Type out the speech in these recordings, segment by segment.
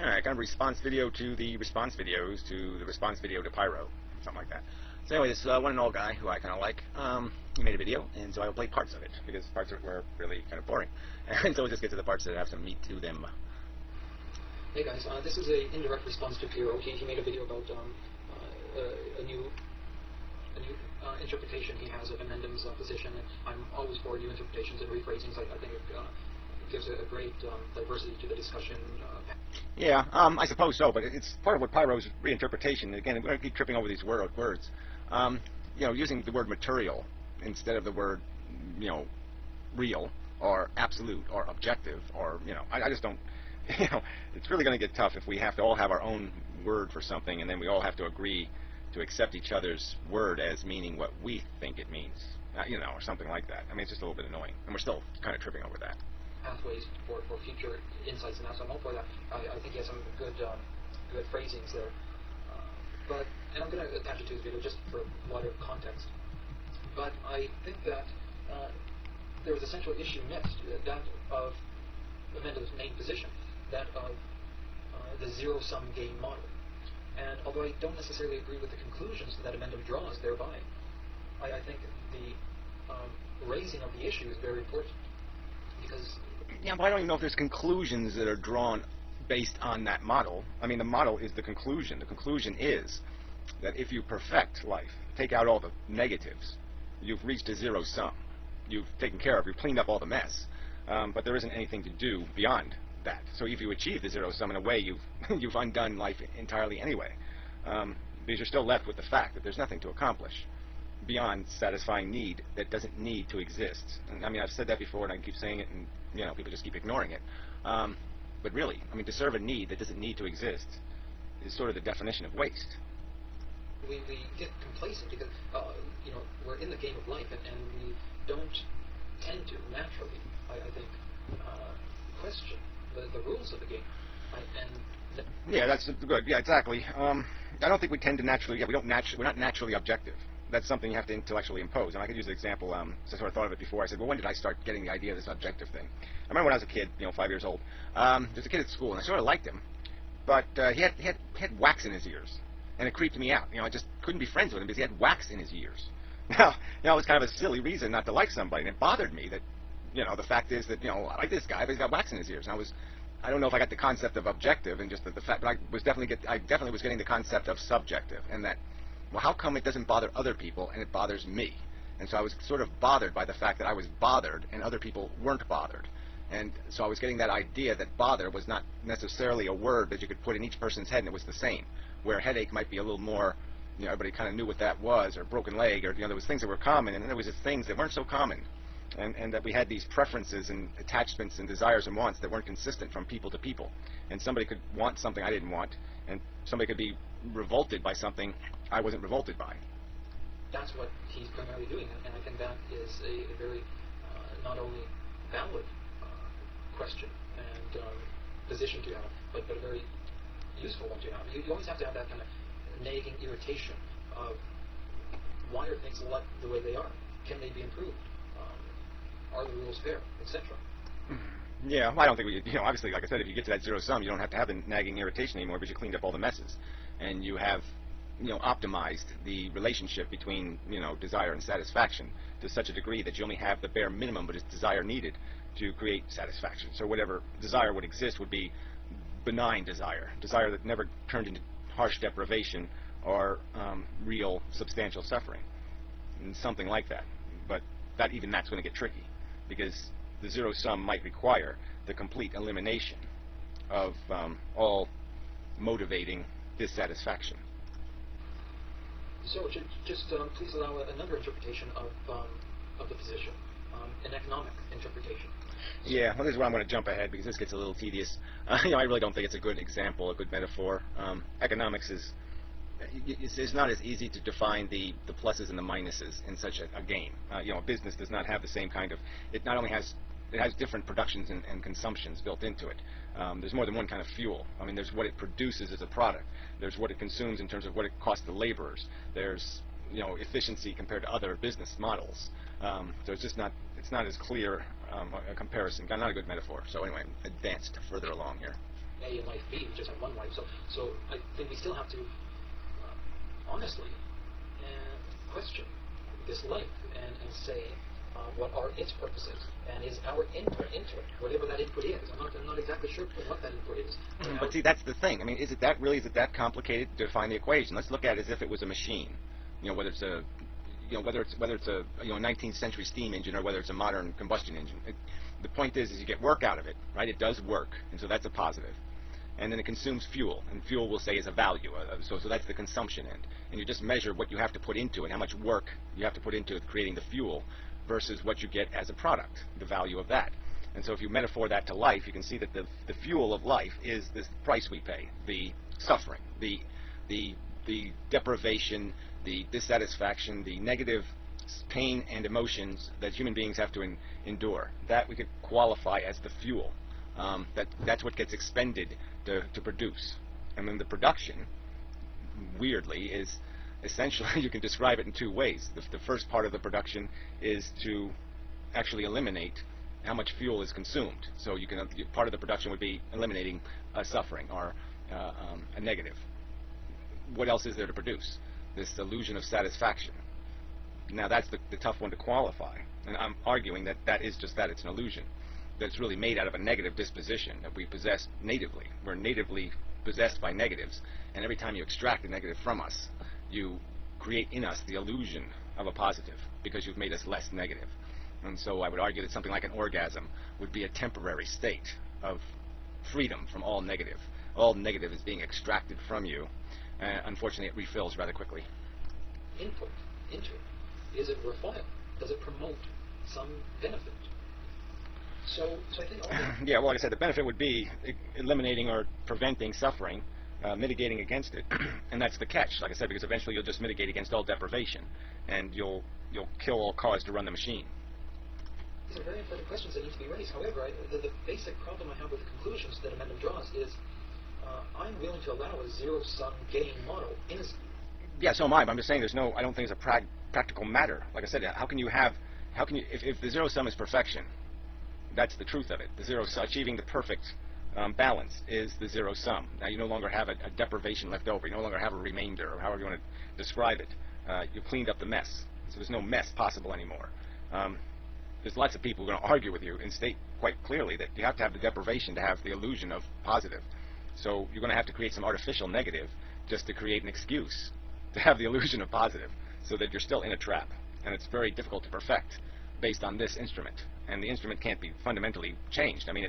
Alright, kind of response video to the response videos to the response video to Pyro, something like that. So anyway, this one and all guy who I kind of like, he made a video, and so I will play parts of it, because parts of it were really kind of boring. And so we'll just get to the parts that have some meat to them. Hey guys, this is an indirect response to Pyro. He made a video about a new interpretation he has of Inmendham's position, and I'm always for new interpretations and rephrasings. I think it gives a great diversity to the discussion. Yeah, I suppose so, but it's part of what Pyro's reinterpretation. Again, we're going to keep tripping over these words. You know, using the word material instead of the word, you know, real or absolute or objective, or, you know, I just don't, you know, it's really going to get tough if we have to all have our own word for something, and then we all have to agree to accept each other's word as meaning what we think it means, you know, or something like that. I mean, it's just a little bit annoying, and we're still kind of tripping over that. Pathways for future insights, and that's I'm all for that. I think he has some good phrasings there. And I'm going to attach it to his video just for wider context. But I think that there was a central issue missed, that of Inmendham's main position, that of the zero-sum game model. And although I don't necessarily agree with the conclusions that Inmendham draws thereby, I think the raising of the issue is very important. Because yeah, but I don't even know if there's conclusions that are drawn based on that model. I mean, the model is the conclusion. The conclusion is that if you perfect life, take out all the negatives, you've reached a zero sum. You've taken care of, you've cleaned up all the mess. But there isn't anything to do beyond that. So if you achieve the zero sum, in a way, you've undone life entirely anyway. Because you're still left with the fact that there's nothing to accomplish beyond satisfying need that doesn't need to exist. And, I mean, I've said that before, and I can keep saying it, and you know, people just keep ignoring it. But really, I mean, to serve a need that doesn't need to exist is sort of the definition of waste. We get complacent because you know, we're in the game of life, and we don't tend to naturally, I think, question the rules of the game. Yeah, that's good. Yeah, exactly. I don't think we tend to naturally. Yeah, we're not naturally objective. That's something you have to intellectually impose. And I could use an example. So I sort of thought of it before. I said, well, when did I start getting the idea of this objective thing? I remember when I was a kid, you know, 5 years old. There's a kid at school, and I sort of liked him, but he had wax in his ears, and it creeped me out. You know, I just couldn't be friends with him because he had wax in his ears. Now, you know, it was kind of a silly reason not to like somebody, and it bothered me that, you know, the fact is that, you know, I like this guy, but he's got wax in his ears. And I don't know if I got the concept of objective and just the fact, but I definitely was getting the concept of subjective, and that, well, how come it doesn't bother other people and it bothers me? And so I was sort of bothered by the fact that I was bothered and other people weren't bothered. And so I was getting that idea that bother was not necessarily a word that you could put in each person's head and it was the same. Where headache might be a little more, you know, everybody kind of knew what that was, or broken leg, or, you know, there was things that were common, and then there was just things that weren't so common. And that we had these preferences and attachments and desires and wants that weren't consistent from people to people. And somebody could want something I didn't want, and somebody could be revolted by something I wasn't revolted by. That's what he's primarily doing, and I think that is a very not only valid question and position to have, but a very useful one to have. You always have to have that kind of nagging irritation of why are things the way they are? Can they be improved? Are the rules fair, etc.? Yeah, well, I don't think you know, obviously, like I said, if you get to that zero sum, you don't have to have the nagging irritation anymore because you cleaned up all the messes. And you have, you know, optimized the relationship between, you know, desire and satisfaction to such a degree that you only have the bare minimum but is desire needed to create satisfaction. So whatever desire would exist would be benign desire that never turned into harsh deprivation or real substantial suffering, and something like that. But even that's going to get tricky, because the zero sum might require the complete elimination of all motivating dissatisfaction. So just please allow another interpretation of the position, an economic interpretation. Yeah, well, this is where I'm going to jump ahead because this gets a little tedious. You know, I really don't think it's a good example, a good metaphor. Economics is it's not as easy to define the pluses and the minuses in such a game. You know, business does not have the same kind of. It not only has different productions and consumptions built into it. There's more than one kind of fuel. I mean, there's what it produces as a product. There's what it consumes in terms of what it costs the laborers. There's, you know, efficiency compared to other business models. So it's just not. It's not as clear a comparison. Not a good metaphor. So anyway, advanced further along here. A and life B, just have one. So I think we still have to honestly question this life and say what are its purposes and is our input into it, whatever that input is. I'm not exactly sure what that input is. But see, that's the thing. I mean, is it that complicated to define the equation? Let's look at it as if it was a machine. Whether it's a 19th century steam engine or whether it's a modern combustion engine. The point is you get work out of it, right? It does work, and so that's a positive. And then it consumes fuel, and fuel we'll say is a value. So that's the consumption end. And you just measure what you have to put into it, how much work you have to put into creating the fuel versus what you get as a product, the value of that. And so if you metaphor that to life, you can see that the fuel of life is this price we pay, the suffering, the deprivation, the dissatisfaction, the negative pain and emotions that human beings have to endure. That we could qualify as the fuel. That's what gets expended to produce. And then the production, weirdly, is essentially, you can describe it in two ways. The first part of the production is to actually eliminate how much fuel is consumed. So part of the production would be eliminating suffering or a negative. What else is there to produce? This illusion of satisfaction. Now that's the tough one to qualify. And I'm arguing that is just that. It's an illusion. That's really made out of a negative disposition that we possess natively. We're natively possessed by negatives, and every time you extract a negative from us, you create in us the illusion of a positive because you've made us less negative. And so I would argue that something like an orgasm would be a temporary state of freedom from all negative. All negative is being extracted from you. Unfortunately, it refills rather quickly. Input into it. Is it worthwhile? Does it promote some benefit? So I think yeah, well, like I said, the benefit would be eliminating or preventing suffering, mitigating against it, and that's the catch, like I said, because eventually you'll just mitigate against all deprivation, and you'll kill all cause to run the machine. These are very important questions that need to be raised. However, the basic problem I have with the conclusions that Inmendham draws is I'm willing to allow a zero-sum gain model. Yeah, so am I. But I'm just saying I don't think it's a practical matter. Like I said, if the zero sum is perfection, that's the truth of it. Achieving the perfect balance is the zero sum. Now you no longer have a deprivation left over. You no longer have a remainder, or however you want to describe it. You've cleaned up the mess, so there's no mess possible anymore. There's lots of people who are going to argue with you and state quite clearly that you have to have the deprivation to have the illusion of positive. So you're going to have to create some artificial negative just to create an excuse to have the illusion of positive, so that you're still in a trap. And it's very difficult to perfect based on this instrument. And the instrument can't be fundamentally changed. I mean,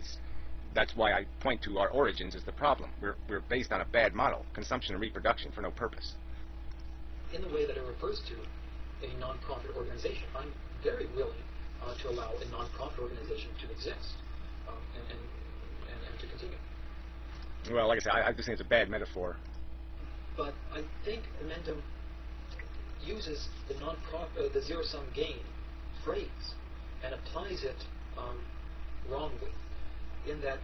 that's why I point to our origins as the problem. We're based on a bad model, consumption and reproduction for no purpose. In the way that it refers to a non-profit organization, I'm very willing to allow a non-profit organization to exist and to continue. Well, like I said, I just think it's a bad metaphor. But I think Inmendham uses the zero-sum gain phrase and applies it wrongly, in that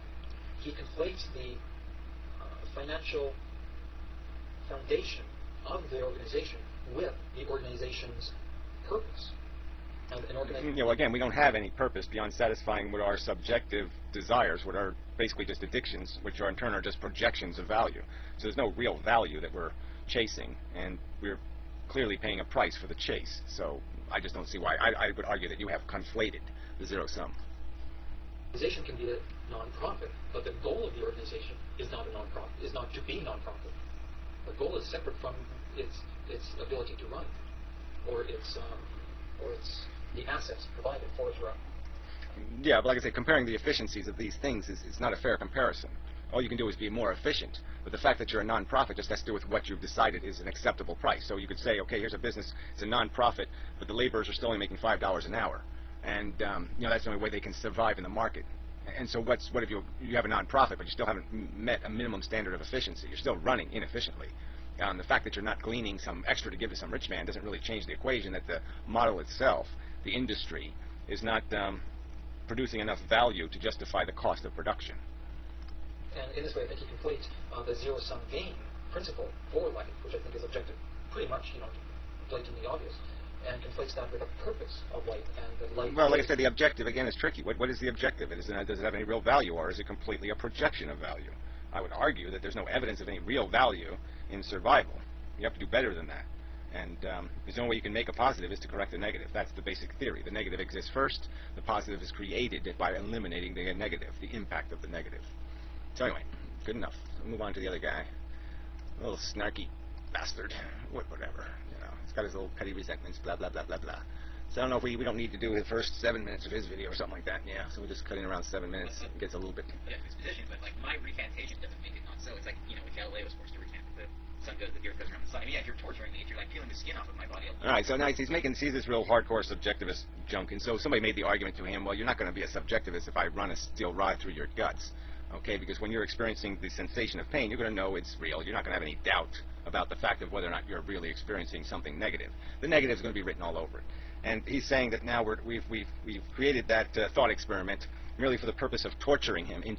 he conflates the financial foundation of the organization with the organization's purpose. Well, again, we don't have any purpose beyond satisfying what are subjective desires, what are basically just addictions, which are in turn are just projections of value. So there's no real value that we're chasing, and we're clearly paying a price for the chase. So I just don't see why. I would argue that you have conflated the zero sum. The organization can be a non-profit, but the goal of the organization is not a non-profit, is not to be non-profit. The goal is separate from its ability to run, or its the assets provided for its run. Yeah, but like I say, comparing the efficiencies of these things is not a fair comparison. All you can do is be more efficient. But the fact that you're a non-profit just has to do with what you've decided is an acceptable price. So you could say, okay, here's a business, it's a non-profit, but the laborers are still only making $5 an hour. And that's the only way they can survive in the market. And so what if you have a non-profit, but you still haven't met a minimum standard of efficiency? You're still running inefficiently. The fact that you're not gleaning some extra to give to some rich man doesn't really change the equation that the model itself, the industry, is not producing enough value to justify the cost of production. And in this way, I think he conflates the zero-sum gain principle for life, which I think is objective, pretty much, blatantly obvious, and conflates that with the purpose of life and the life. Well, like I said, the objective again is tricky. What is the objective? Does it have any real value, or is it completely a projection of value? I would argue that there's no evidence of any real value in survival. You have to do better than that. And the only way you can make a positive is to correct the negative. That's the basic theory. The negative exists first. The positive is created by eliminating the negative, the impact of the negative. So anyway, good enough. We'll move on to the other guy. A little snarky bastard. Whatever. You know, he's got his little petty resentments, blah, blah, blah, blah, blah. So I don't know if we don't need to do the first 7 minutes of his video or something like that. Yeah, so we'll just cut in around 7 minutes. It gets a little bit... Yeah, his position, but like my recantation doesn't make it not so. It's like, you know, if Galileo was forced to recant the sun goes, the earth goes around the sun. I mean, yeah, if you're torturing me, if you're like peeling the skin off of my body. All right, so now he's sees this real hardcore subjectivist junk, and so somebody made the argument to him, well, you're not going to be a subjectivist if I run a steel rod through your guts, okay? Because when you're experiencing the sensation of pain, you're going to know it's real. You're not going to have any doubt about the fact of whether or not you're really experiencing something negative. The negative is going to be written all over it. And he's saying that now we've created that thought experiment merely for the purpose of torturing him into